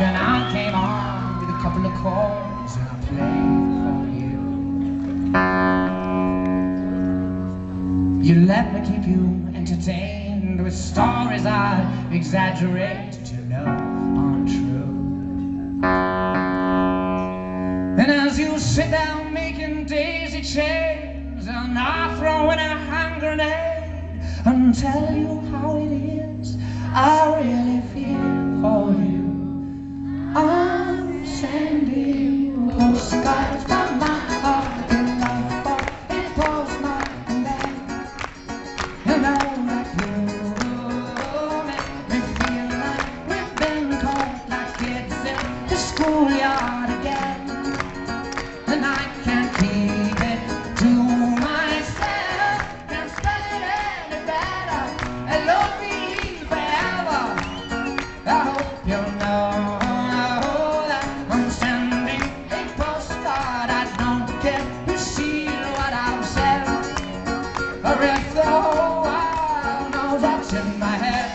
and I came on with a couple of chords and I played for you. You let me keep you entertained with stories I exaggerated, you know, aren't true. And as you sit down making daisy chains, and I throw in a hand grenade and tell you how it is, I really feel for you. I'm sending postcards from my heart in love for a postmark, and then you know that you make me feel like we've been caught like kids in the schoolyard again, and I can't keep it to myself, can't spell it any better. I love you forever. I hope you know that I'm sending a postcard. I don't care who sees what I've said, or if the whole world knows what's in my head.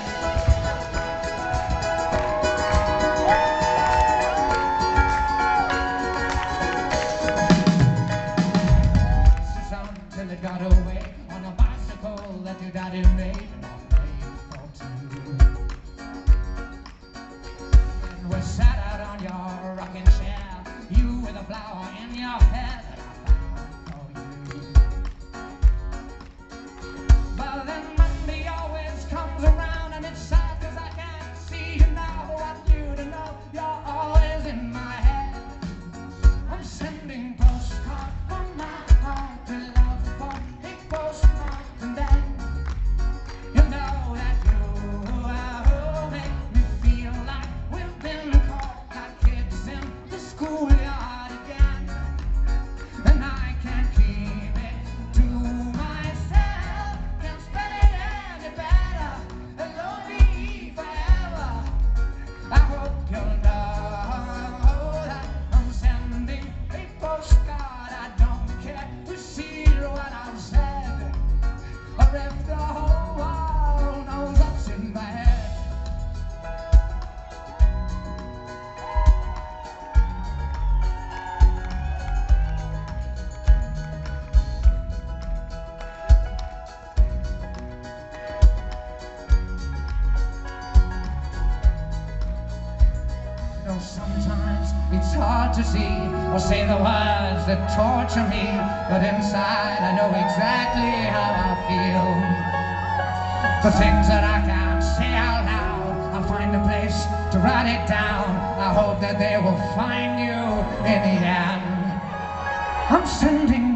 Till it got away on a bicycle that your daddy made, and I played for two. And we sat out on your rocking chair, you with a flower in your hair that I found for you. But then Monday always comes around and it's sad cause I can't see you now. I want you to know you're always in my head. I'm sending postcards from my heart to love for a postmark, and then you know that you make me feel like we've been caught like kids in the schoolyard again, and I can't keep it to myself, can't spell it any better. L-O-V-E forever. I hope you'll know that I'm sending a postcard. I don't care to see what I've said, or if the whole world knows what's in my head. You know, sometimes it's hard to see or say the words that torture me, but inside I know exactly how I feel. The things that I can't say out loud, I'll find a place to write it down. I hope that they will find you in the end. I'm sending